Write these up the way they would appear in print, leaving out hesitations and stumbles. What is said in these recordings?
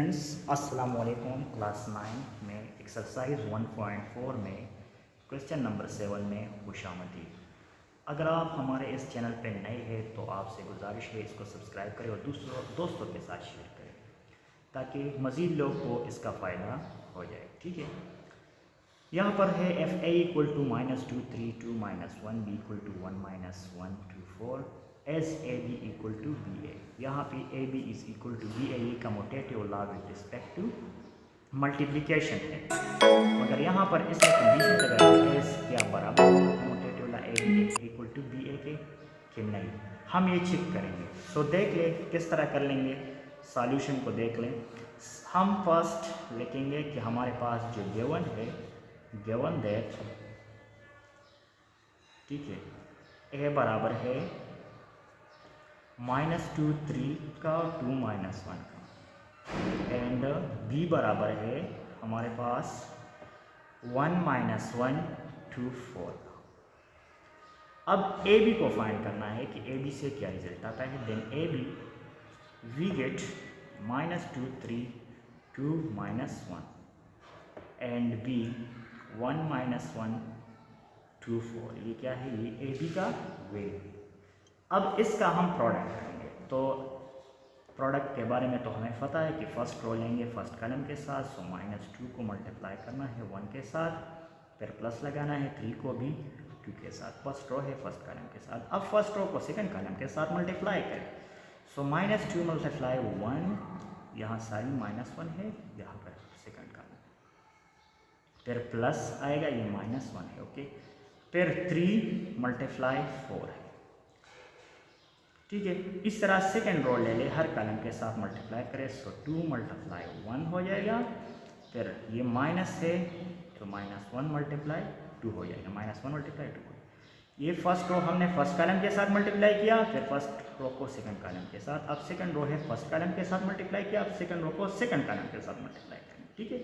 Students अस्सलाम वालेकुम। Class 9 में एक्सरसाइज 1.4 में क्वेश्चन नंबर 7 में खुशामदीद। अगर आप हमारे इस चैनल पर नए हैं तो आपसे गुजारिश है इसको सब्सक्राइब करें और दोस्तों के साथ शेयर करें ताकि मज़ीद लोग को इसका फ़ायदा हो जाए। ठीक है, यहाँ पर है if A equal to -2 3 2 -1 B equal to 1 -1 2 4 is A B equal to B A. यहाँ पे A B is equal to B A का commutative law with respect to multiplication है, मगर यहाँ पर इसमें कंडीशन लगाई एज क्या बराबर commutative law A B equal to B A के कि नहीं। हम ये चेक करेंगे। सो देख ले किस तरह कर लेंगे, सॉल्यूशन को देख लें। हम फर्स्ट लिखेंगे कि हमारे पास जो गिवन है, गिवन दैट ठीक है ए बराबर है -2 3 का 2 -1 का एंड बी बराबर है हमारे पास 1 -1 2 4 का। अब ए बी को फाइंड करना है कि ए बी से क्या रिजल्ट आता है। Then A B we get -2 3 2 -1 and B 1 -1 2 4। ये क्या है, ये ए बी का वैल्यू। अब इसका हम प्रोडक्ट करेंगे। तो प्रोडक्ट के बारे में तो हमें पता है कि फर्स्ट रो लेंगे फर्स्ट कॉलम के साथ। सो -2 को मल्टीप्लाई करना है 1 के साथ, फिर प्लस लगाना है 3 को भी 2 के साथ। फर्स्ट रो है फर्स्ट कॉलम के साथ। अब फर्स्ट रो को सेकंड कॉलम के साथ मल्टीप्लाई करें। सो -2 मल्टीप्लाई 1, यहाँ सारी -1 है, यहाँ पर सेकंड कॉलम, फिर प्लस आएगा, ये -1 है। ओके, फिर 3 मल्टीप्लाई 4 है। ठीक है, इस तरह सेकेंड रो ले ले, हर कॉलम के साथ मल्टीप्लाई करें। सो 2 मल्टीप्लाई 1 हो जाएगा, फिर ये माइनस है तो -1 मल्टीप्लाई 2 हो जाएगा, -1 मल्टीप्लाई 2 हो जाएगा। ये फर्स्ट रो हमने फर्स्ट कॉलम के साथ मल्टीप्लाई किया, फिर फर्स्ट रो को सेकंड कॉलम के साथ। अब सेकंड रो है फर्स्ट कॉलम के साथ मल्टीप्लाई किया, अब सेकंड रो को सेकंड कॉलम के साथ मल्टीप्लाई करेंगे। ठीक है,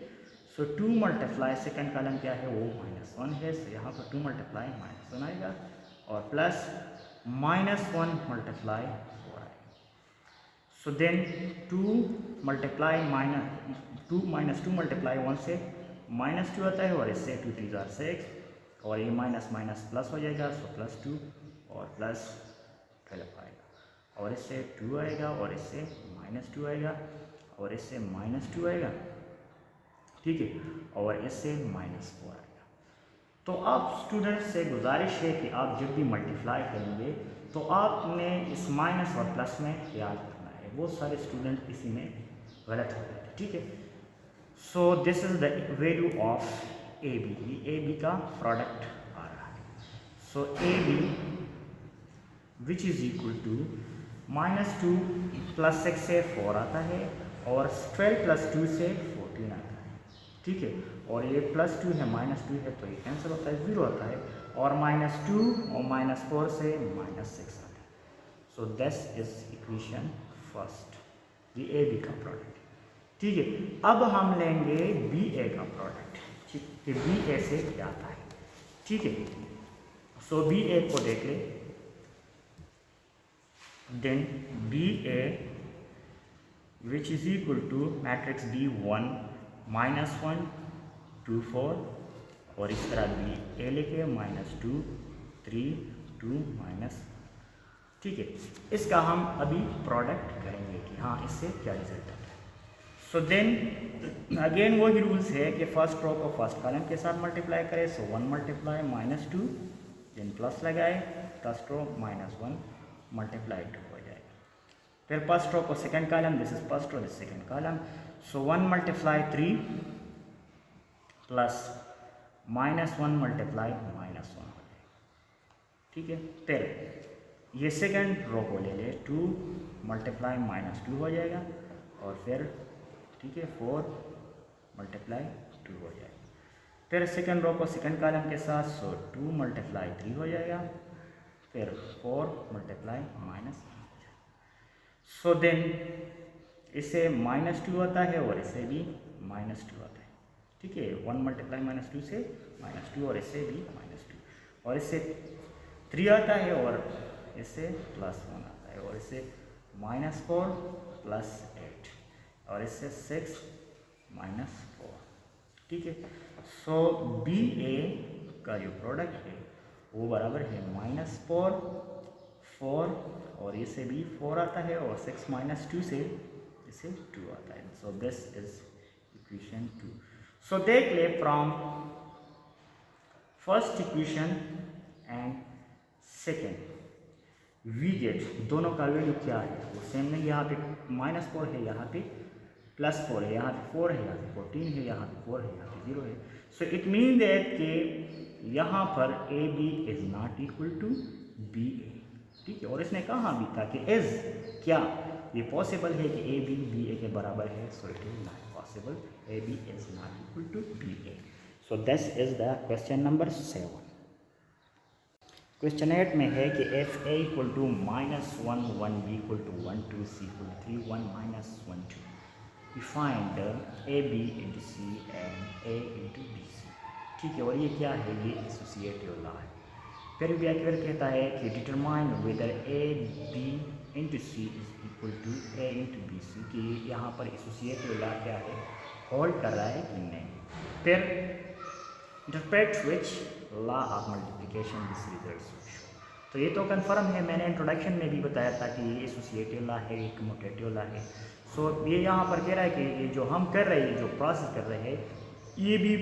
सो 2 मल्टीप्लाई सेकंड कॉलम क्या है, वो -1 है। सो यहाँ पर 2 मल्टीप्लाई -1 आएगा और प्लस -1 मल्टीप्लाई 4 आएगा। सो देन 2 मल्टीप्लाई -2 मल्टीप्लाई 1 से -2 आता है और इससे 2 3 जार 6 और ये माइनस माइनस प्लस हो जाएगा। सो +2 और प्लस 12 आएगा और इससे 2 आएगा और इससे -2 आएगा और इससे -2 आएगा। ठीक है, और इससे -4 आएगा। तो आप स्टूडेंट्स से गुजारिश है कि आप जब भी मल्टीप्लाई करेंगे तो आपने इस माइनस और प्लस में ख्याल रखना है। बहुत सारे स्टूडेंट इसी में गलत हो जाते हैं। ठीक है, so this is the value of A B. A B का प्रोडक्ट आ रहा है। So A B which is equal to -2 + 6 से 4 आता है और 12 + 2 से 14 आता है। ठीक है, और ये +2 है -2 है तो ये कैंसिल होता है, 0 आता है, और -2 और -4 से -6 आता है। So this is equation first, ये ए बी का प्रोडक्ट। ठीक है, अब हम लेंगे बी ए का प्रोडक्ट कि बी ए से क्या आता है। ठीक है, सो बी ए को देख ले। Then B A which is equal to matrix B 1 -1 2 4 और इस तरह बी ए लेके -2 3 2 -। ठीक है, इसका हम अभी प्रोडक्ट करेंगे कि हाँ इससे क्या रिजल्ट आता है। सो देन अगेन वही रूल्स है कि फर्स्ट रो को फर्स्ट कॉलम के साथ मल्टीप्लाई करें। सो 1 मल्टीप्लाई -2 देन प्लस लगाए, फर्स्ट रो -1 मल्टीप्लाई 2 हो जाएगा। फिर फर्स्ट रो को second column, this is first row this second column. So 1 multiply 3 plus -1 multiply -1 हो जाएगा। ठीक है, फिर ये सेकंड रो को ले ले, 2 मल्टीप्लाई -2 हो जाएगा और फिर ठीक है 4 मल्टीप्लाई 2 हो जाएगा। फिर सेकंड रो को सेकंड कॉलम के साथ। सो 2 मल्टीप्लाई 3 हो जाएगा, फिर 4 मल्टीप्लाई -1 हो जाएगा। सो देन इसे -2 आता है और इसे भी -2 आता है। ठीक है, 1 मल्टीप्लाई -2 से -2 और इससे भी -2 और इससे 3 आता है और इससे +1 आता है और इससे -4 + 8 और इससे 6 माइनस 4, ठीक है। सो बी ए का जो प्रोडक्ट है वो बराबर है -4 4, और इससे भी 4 आता है, और 6 माइनस 2 से इसे 2 आता है। So this is equation 2। So देख ले from first equation and second we get दोनों का वैल्यू क्या है वो सेम नहीं। यहाँ पे -4 है, यहाँ पे +4 है, यहाँ पे 4 है, यहाँ पे 14 है, यहाँ पे 4 है, यहाँ पे 0 है। सो इट मीन दैट कि यहाँ पर A B is not equal to B A, ठीक है। और इसने कहा भी था कि इज क्या ये पॉसिबल है कि ए बी बी ए के बराबर है। So it is not possible, A B is not equal to B A. So this is the question number 7। Question 8 में है कि if A equal to -1 1 B equal to 1 2 C equal to 3 1 -1 2। We find A B into C and A into B C, ठीक है। और ये क्या है, ये एसोसिएटिव लॉ है। फिर व्याख्यान कहता है कि determine whether A B into C is equal to A into B C, कि यहाँ पर एसोसिएटिव लॉ क्या है, होल्ड कर रहा है कि नहीं। फिर interpret which law of multiplication this result. तो ये तो कन्फर्म है, मैंने इंट्रोडक्शन में भी बताया था कि ये एसोसिएटिव लॉ है, एक कम्यूटेटिव लॉ है। सो ये यहाँ पर कह रहा है कि ये जो हम कर रहे हैं, जो प्रोसेस कर रहे हैं, ये भी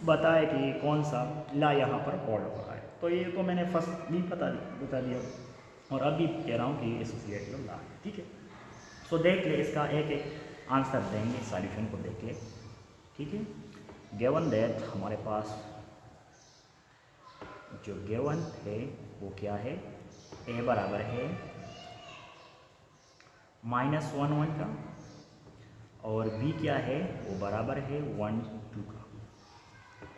बताए कि कौन सा लॉ यहाँ पर होल्ड हो रहा है। तो ये तो मैंने फर्स्ट भी बता दिया, और अभी कह रहा हूँ कि ये एसोसिएटिव लॉ है, ठीक है। सो देख ले, इसका एक एक आंसर देंगे, सॉल्यूशन को देख ले, ठीक है। गिवन दैट हमारे पास जो गिवन है वो क्या है, ए बराबर है -1 1 का, और बी क्या है वो बराबर है 1 2 का,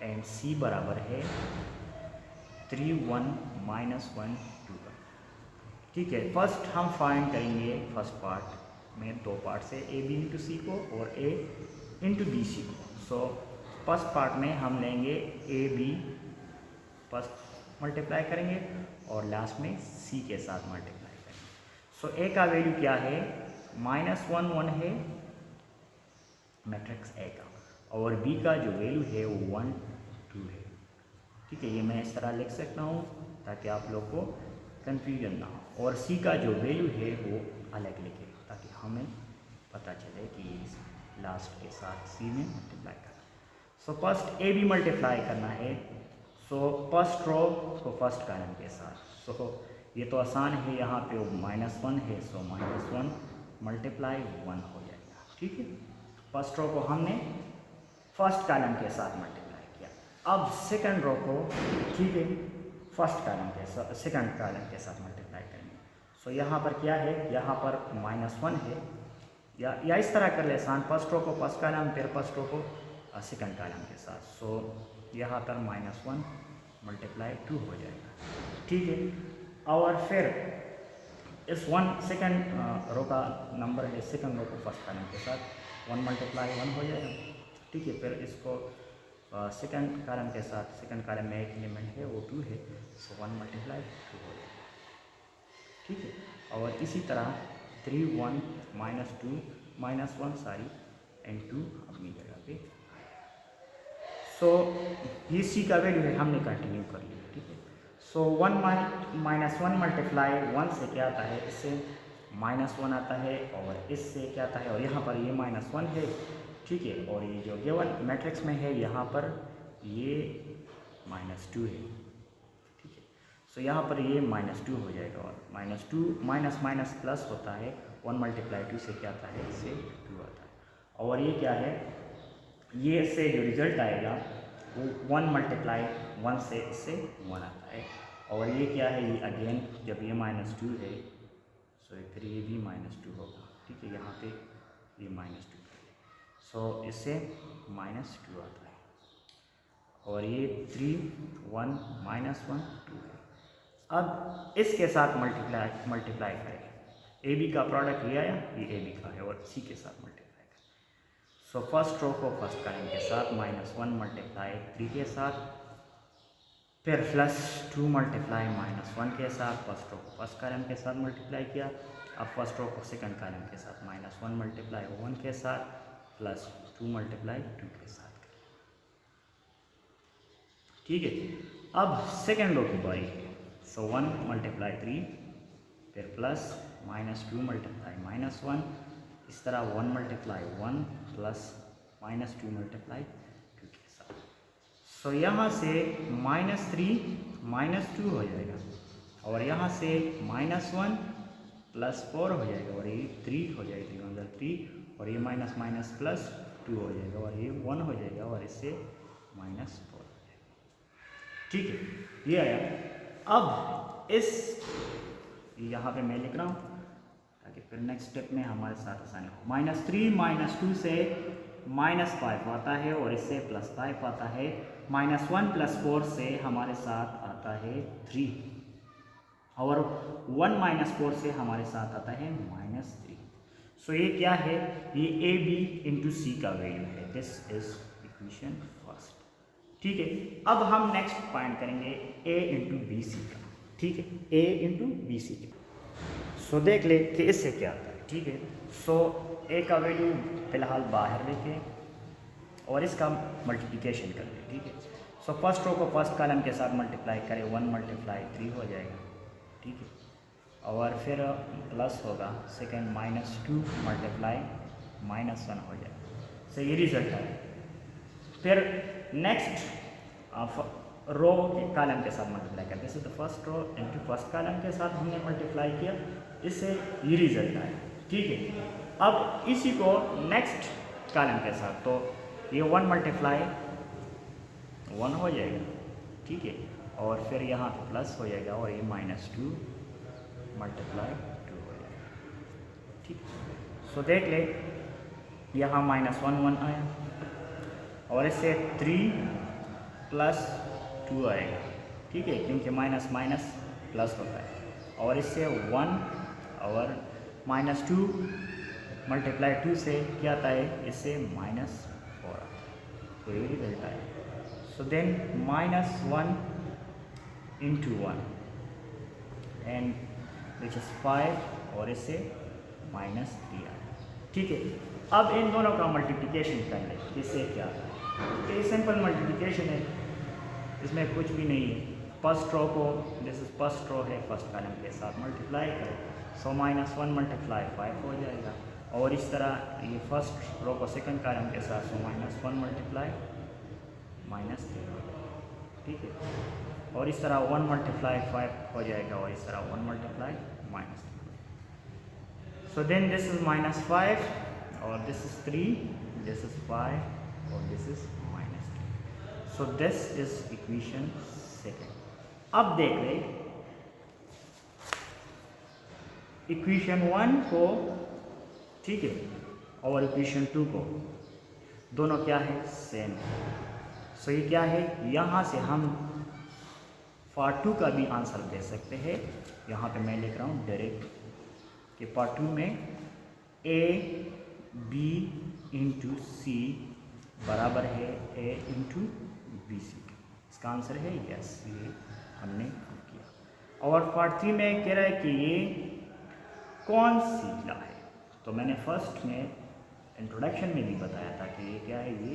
एंड सी बराबर है 3 1 -1 2 का, ठीक है। फर्स्ट हम फाइंड करेंगे फर्स्ट पार्ट में, दो पार्ट से ए बी इंटू सी को और ए इंटू बी सी को। सो फर्स्ट पार्ट में हम लेंगे ए बी फर्स्ट मल्टीप्लाई करेंगे, और लास्ट में सी के साथ मल्टीप्लाई करेंगे। सो ए का वैल्यू क्या है, -1 1 है मैट्रिक्स ए का, और बी का जो वैल्यू है वो 1 2 है, ठीक है। ये मैं इस तरह लिख सकता हूँ ताकि आप लोग को कन्फ्यूजन ना हो, और सी का जो वैल्यू है वो अलग लिखे ताकि हमें पता चले कि लास्ट के साथ सी में मल्टीप्लाई करना। So first A B multiply करना है, सो फर्स्ट रो को फर्स्ट कॉलम के साथ। सो ये तो आसान है, यहाँ पे वो -1 है, सो -1 मल्टीप्लाई 1 हो जाएगा, ठीक है। फर्स्ट रो को हमने फर्स्ट कॉलम के साथ मल्टीप्लाई किया। अब सेकंड रो को, ठीक है, फर्स्ट कॉलम के साथ सेकंड कॉलम के साथ मल्टीप्लाई करेंगे। सो यहाँ पर क्या है, यहाँ पर -1 है, या इस तरह कर ले आसान, फर्स्ट रो को फर्स्ट कॉलम, फिर फर्स्ट रो को सेकंड कॉलम के साथ। सो यहाँ पर -1 मल्टीप्लाई 2 हो जाएगा, ठीक है। और फिर इस सेकंड रो का नंबर है, सेकंड रो को फर्स्ट कॉलम के साथ 1 मल्टीप्लाई 1 हो जाएगा, ठीक है। फिर इसको सेकंड कॉलम के साथ, सेकंड कॉलम में एक एलिमेंट है वो 2 है, सो 1 मल्टीप्लाई 2 हो जाएगा, ठीक है। और इसी तरह 3 1 -2 -1 सारी एंड 2 अपनी जगह पे। सो ये सी का वैल्यू है, हमने कंटिन्यू कर लिया, ठीक है। सो 1 -1 मल्टीप्लाई 1 से क्या आता है, इससे -1 आता है, और इससे क्या आता है, और यहाँ पर ये -1 है, ठीक है। और ये जो गिवन मैट्रिक्स में है यहाँ पर ये -2 है, ठीक है। सो यहाँ पर ये -2 हो जाएगा, और -2 माइनस प्लस होता है, 1 मल्टीप्लाई 2 से क्या आता है, इससे 2 आता है। और ये क्या है, ये से जो रिजल्ट आएगा वो 1 मल्टीप्लाई 1 से इससे 1 आता है। और ये क्या है, ये अगेन जब ये -2 है, सो फिर ये भी -2 होगा, ठीक है। यहाँ पे ये -2 है, सो इससे -2 आता है, और ये 3 1 -1 2 है। अब इसके साथ मल्टीप्लाई करें, ए बी का प्रोडक्ट ये आया, ये ए बी का है, और सी के साथ मल्टीप्लाई। सो फर्स्ट रो को फर्स्ट कॉलम के साथ -1 मल्टीप्लाई 3 के साथ, फिर प्लस 2 मल्टीप्लाई -1 के साथ फर्स्ट रो को फर्स्ट कॉलम के साथ मल्टीप्लाई किया। अब फर्स्ट रो को सेकंड कॉलम के साथ -1 मल्टीप्लाई 1 के साथ प्लस 2 मल्टीप्लाई 2 के साथ। ठीक है, अब सेकंड रो की बारी है। सो 1 मल्टीप्लाई 3 फिर प्लस -2 मल्टीप्लाई -1, इस तरह 1 मल्टीप्लाई 1 प्लस -2 मल्टीप्लाई 2 के साथ। सो यहाँ से -3 -2 हो जाएगा और यहाँ से -1 प्लस 4 हो जाएगा और ये 3 हो जाएगा, 3 1 3 और ये माइनस माइनस प्लस 2 हो जाएगा और ये 1 हो जाएगा और इससे -4 हो जाएगा। ठीक है, ये आया। अब इस यहाँ पे मैं लिख रहा हूँ ताकि फिर नेक्स्ट स्टेप में हमारे साथ आसानी हो। -3 -2 से -5 आता है और इससे +5 आता है। -1 + 4 से हमारे साथ आता है 3 और 1 - 4 से हमारे साथ आता है -3। सो ये क्या है, ये AB × C का वैल्यू है। This is equation first. ठीक है, अब हम नेक्स्ट फाइंड करेंगे A × BC का। ठीक है, A × BC का। सो देख ले कि इससे क्या आता है। ठीक है, सो A का वैल्यू फिलहाल बाहर लेके और इसका मल्टीप्लिकेशन कर ले। ठीक है, सो फर्स्ट रो को फर्स्ट कॉलम के साथ मल्टीप्लाई करें, 1 × 3 हो जाएगा। ठीक है, और फिर प्लस होगा सेकेंड -2 मल्टीप्लाई -1 हो जाएगा। सो ये रिजल्ट है। फिर नेक्स्ट रो कॉलम के साथ मल्टीप्लाई करते हैं। तो first row into first column के साथ हमने मल्टीप्लाई किया, इससे ये रिजल्ट आया। ठीक है, अब इसी को नेक्स्ट कॉलम के साथ, तो ये 1 × 1 हो जाएगा। ठीक है, और फिर यहाँ पे प्लस हो जाएगा और ये -2 × 2 हो जाएगा। ठीक, सो देख ले यहाँ -1 1 आया और इससे 3 + 2 आएगा। ठीक है, क्योंकि माइनस माइनस प्लस होता है और इससे 1 और -2 × 2 से क्या आता है, इससे -4 आता है। तो ये रिजल्ट आया। So then -1 × 1 and which is 5 और इससे -3 आया। ठीक है, अब इन दोनों का मल्टीप्लिकेशन कर ले, इससे क्या आता है। ये सिंपल मल्टीप्लिकेशन है, इसमें कुछ भी नहीं है। फर्स्ट रो को, दिस इज फर्स्ट रो है, फर्स्ट कॉलम के साथ मल्टीप्लाई करें। सो -1 × 5 हो जाएगा और इस तरह ये फर्स्ट रो को सेकंड कॉलम के साथ, सो -1 × -3 हो जाएगा। ठीक है, और इस तरह 1 × 5 हो जाएगा और इस तरह 1 × -3। सो देन दिस इज -5 और दिस इज 3, दिस इज 5 और this is -3। So this is equation second. अब देख ले इक्वेशन 1 को, ठीक है, और इक्वेशन 2 को, दोनों क्या है, सेम है। सो ये क्या है, यहाँ से हम पार्ट 2 का भी आंसर दे सकते हैं। यहाँ पे मैं लिख रहा हूँ डायरेक्ट कि पार्ट 2 में A B × C बराबर है A × BC। इसका आंसर है यस, ये हमने किया। और पार्ट 3 में कह रहा है कि ये कौन सी लॉ है। तो मैंने फर्स्ट में इंट्रोडक्शन में भी बताया था कि ये क्या है, ये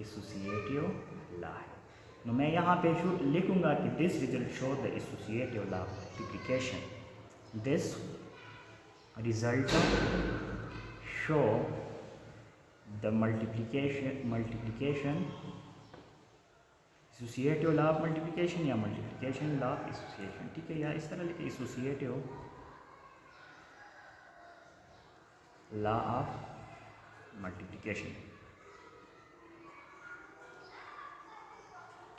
एसोसिएटिव लॉ है। तो मैं यहाँ पे लिखूँगा कि this result show the associative law of multiplication. This result show the multiplication associative law of multiplication या मल्टीप्लिकेशन लॉ ऑफ एसोसिएशन। ठीक है, या इस तरह लिखे एसोसिएटिव लॉ ऑफ मल्टीप्लिकेशन।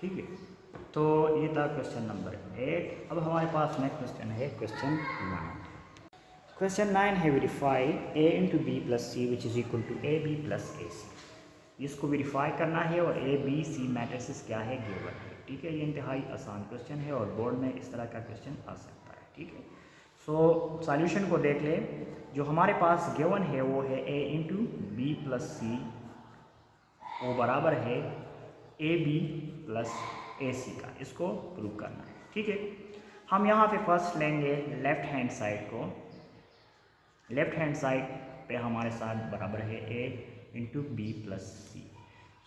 ठीक है, तो ये था क्वेश्चन नंबर 8। अब हमारे पास नेक्स्ट क्वेश्चन है क्वेश्चन 9। क्वेश्चन 9 है verify A × B + C which is equal to AB + AC। इसको वेरीफाई करना है और A B C मैट्रिसेस क्या है, गिवन है। ठीक है, ये इंतहाई आसान क्वेश्चन है और बोर्ड में इस तरह का क्वेश्चन आ सकता है। ठीक है, सो सॉल्यूशन को देख ले। जो हमारे पास गिवन है वो है A × B + C, वो बराबर है AB + AC का, इसको प्रूव करना है। ठीक है, हम यहाँ पे फर्स्ट लेंगे लेफ्ट हैंड साइड को। लेफ्ट हैंड साइड पे हमारे साथ बराबर है A into B plus C.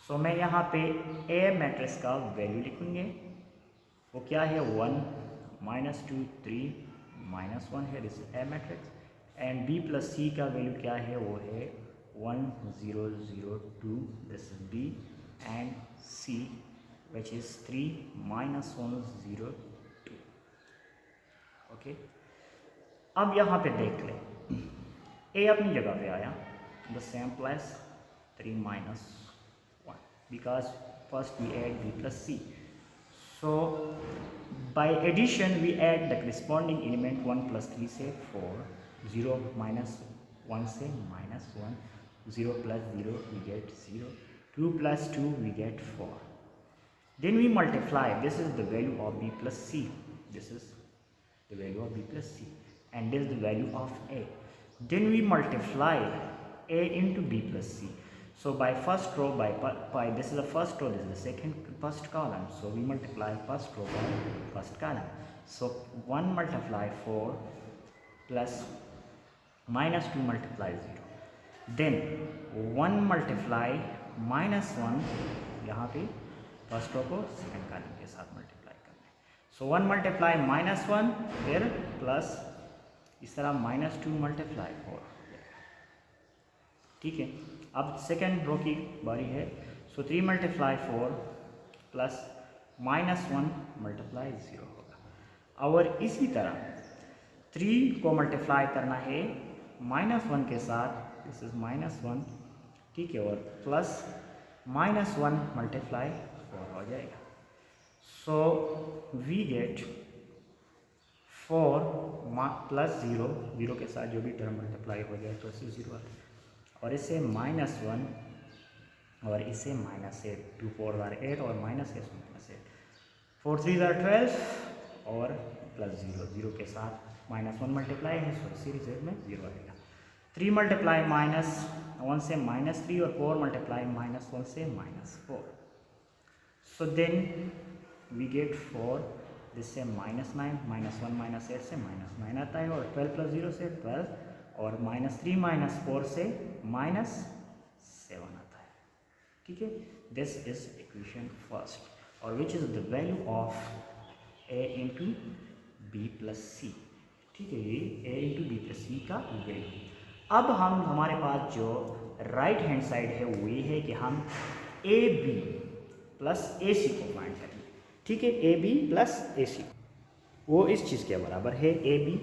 So मैं यहाँ पे A मैट्रिक्स का वैल्यू लिखूँगे, वो क्या है 1 -2 3 -1 है, this A matrix. And B plus C का वैल्यू क्या है, वो है 1 0 0 2, this is B, and C which is 3 -1 0 2। Okay, अब यहाँ पे देख लें, A अपनी जगह पे आया, the same plus 3 -1 because first we add B plus C. So by addition we add the corresponding element 1 plus 3 से 4, 0 minus 1 से -1, 0 plus 0 we get 0, 2 plus 2 we get 4. Then we multiply, this is the value of B plus C, this is the value of B plus C, and this is the value of A. Then we multiply A into B plus C. So by first row, by this is the first row, this is the first column, so we multiply first row by first column. So 1 multiply 4 plus -2 multiply 0, then 1 multiply -1, यहाँ पे first row को second column के साथ multiply करना है। सो 1 multiply -1, फिर plus इस तरह -2 मल्टीप्लाई 4। ठीक है, अब सेकेंड रो की बारी है। सो 3 मल्टीप्लाई 4 प्लस -1 मल्टीप्लाई 0 होगा। और इसी तरह 3 को मल्टीप्लाई करना है -1 के साथ, दिस इज -1, ठीक है, और प्लस -1 मल्टीप्लाई 4 हो जाएगा। सो वी गेट 4 प्लस 0, 0 के साथ जो भी टर्म मल्टीप्लाई हो जाए तो इससे 0 आता है, और इसे -1 और इसे -8, 2 4 8 और -8 4 3 12 और प्लस 0, 0 के साथ -1 मल्टीप्लाई है, सो इसी रिजल्ट में 0 आएगा। 3 मल्टीप्लाई -1 से -3 और 4 मल्टीप्लाई -1 से -4। सो देन वी गेट 4, जिससे -9 -1 -8 से -9 आता है, और 12 प्लस 0 से 12, और -3 -4 से -7 आता है। ठीक है, दिस इज इक्वेशन फर्स्ट, और which is the value of A into B plus C. ठीक है, ये A into B plus C का वैल्यू। अब हमारे पास जो राइट हैंड साइड है वो ये है कि हम ए बी प्लस ए सी को फाइंड करेंगे। ठीक है, ए बी प्लस ए सी, वो इस चीज़ के बराबर है, ए बी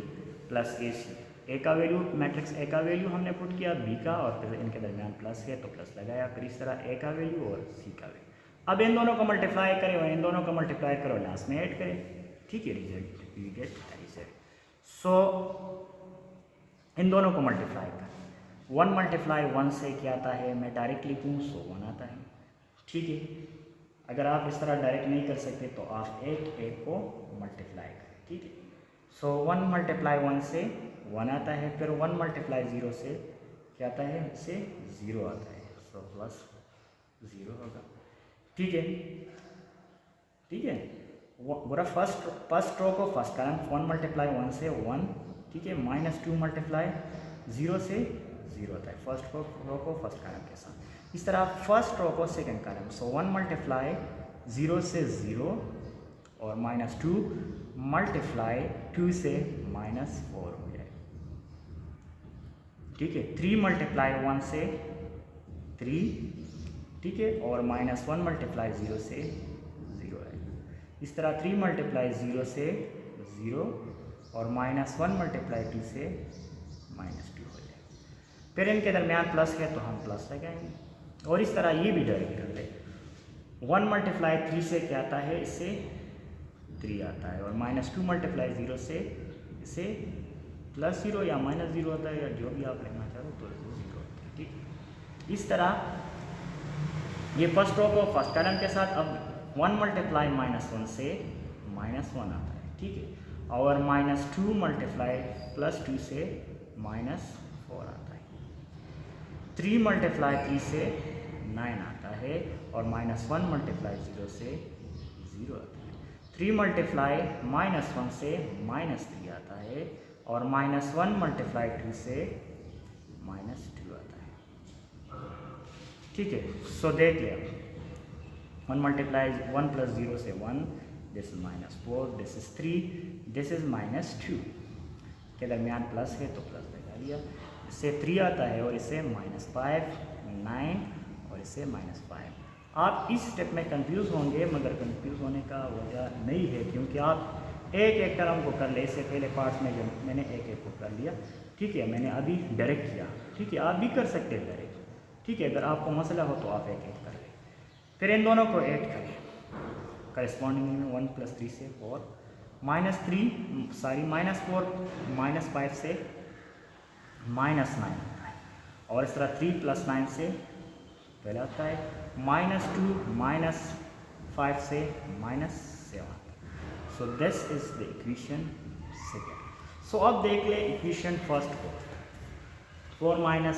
प्लस ए सी। ए का वैल्यू, मैट्रिक्स ए का वैल्यू हमने पुट किया, बी का, और फिर इनके दरमियान प्लस है तो प्लस लगाया, फिर इस तरह ए का वैल्यू और सी का वैल्यू। अब इन दोनों को मल्टीप्लाई करें और इन दोनों को मल्टीप्लाई करो, लास्ट में ऐड करें। ठीक है, रिजल्ट वी गेट रिजल्ट। सो इन दोनों को मल्टीप्लाई करें, 1 मल्टीप्लाई 1 से क्या आता है, मैं डायरेक्ट लिखूँ, सो 1 आता है। ठीक है, अगर आप इस तरह डायरेक्ट नहीं कर सकते तो आप एक को मल्टीप्लाई करें। ठीक है, सो 1 मल्टीप्लाई 1 से 1 आता है, फिर 1 मल्टीप्लाई 0 से क्या आता है, इससे 0 आता है, सो प्लस 0 होगा। ठीक है, ठीक है, पूरा फर्स्ट रो को फर्स्ट कॉलम, 1 मल्टीप्लाई 1 से 1, ठीक है, -2 मल्टीप्लाई 0 से 0 आता है, फर्स्ट रो को फर्स्ट कॉलम के साथ। इस तरह फर्स्ट रो को सेकंड कॉलम, सो 1 मल्टीप्लाई 0 से 0 और -2 मल्टीप्लाई 2 से -4 हो जाए। ठीक है, 3 मल्टीप्लाई 1 से 3, ठीक है, और -1 मल्टीप्लाई 0 से 0 है। इस तरह 3 मल्टीप्लाई 0 से 0 और -1 मल्टीप्लाई 2 से -2 हो जाए। फिर इनके दरमियान प्लस है तो हम प्लस लगाएंगे, और इस तरह ये भी डायरेक्ट कर ले। 1 मल्टीप्लाई 3 से क्या आता है, इससे 3 आता है, और -2 मल्टीप्लाई 0 से इसे +0 या -0 होता है, या जो भी आप लेना चाहो तो 0 होता है। ठीक, इस तरह ये फर्स्ट रो को फर्स्ट कॉलम के साथ। अब 1 मल्टीप्लाई -1 से -1 आता है। ठीक है, और -2 मल्टीप्लाई +2 से -4 आता है। 3 मल्टीप्लाई 3 से 9 आता है, और -1 मल्टीप्लाई 0 से 0 आता है। 3 मल्टीप्लाई -1 से -3 आता है और -1 मल्टीप्लाई 2 से -2 आता है। ठीक है, सो देख लिया 1 मल्टीप्लाई 1 प्लस 0 से 1, this is -4, this is 3, this is -2 के दरमियान प्लस है तो प्लस लगा दिया। इससे 3 आता है और इससे -5, 9 और इससे -5। आप इस स्टेप में कंफ्यूज होंगे, मगर कंफ्यूज होने का वजह नहीं है, क्योंकि आप एक एक टर्म को कर ले। इससे पहले पार्ट्स में जो मैंने एक एक को कर लिया, ठीक है, मैंने अभी डायरेक्ट किया। ठीक है, आप भी कर सकते हैं डायरेक्ट। ठीक है, अगर आपको मसला हो तो आप एक एक कर लें, फिर इन दोनों को ऐड करें करस्पॉन्डिंग में 1 प्लस 3 से 4, -4 -5 से -9 आता है और इस तरह 3 प्लस 9 से पहले आता है, -2 -5 से -7। So this is the equation second. So अब देख ले इक्वेशन फर्स्ट को, 4 - 9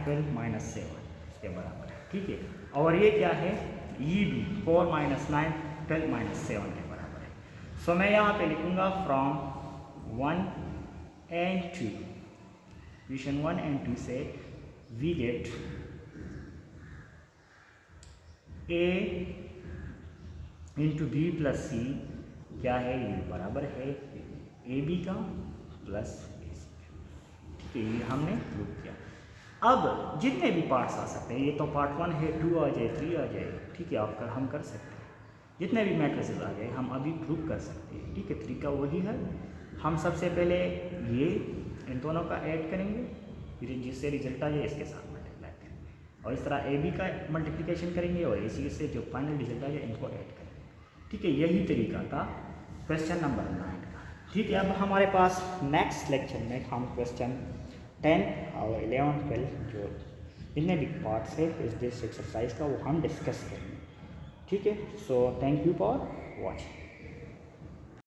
12 -7 के बराबर है। ठीक है, और ये क्या है, ये भी 4 - 9 12 -7 के बराबर है। सो मैं यहाँ पे लिखूँगा फ्रॉम 1 and 2, इक्वेशन 1 and 2 से we get a into B plus C क्या है, ये बराबर है ए बी का प्लस ए सी। ठीक है, ये हमने प्रूव किया। अब जितने भी पार्ट्स आ सकते हैं, ये तो पार्ट 1 है, 2 आ जाए, 3 आ जाए, ठीक है, आप हम कर सकते हैं। जितने भी मैट्रिसेस आ जाए हम अभी प्रूव कर सकते हैं। ठीक है, तरीका वही है, हम सबसे पहले ये इन दोनों का ऐड करेंगे, फिर जिससे रिजल्ट आ जाए इसके साथ मल्टीप्लाई करेंगे, और इस तरह ए बी का मल्टीप्लिकेशन करेंगे और इसी से जो फाइनल रिजल्ट आ जाए इनको ऐड करेंगे। ठीक है, यही तरीका था क्वेश्चन नंबर 9 का। ठीक है, अब हमारे पास नेक्स्ट लेक्चर में हम क्वेश्चन 10 और 11 12 जो जितने भी पार्ट्स है इस एक्सरसाइज का वो हम डिस्कस करेंगे। ठीक है, so thank you for watching.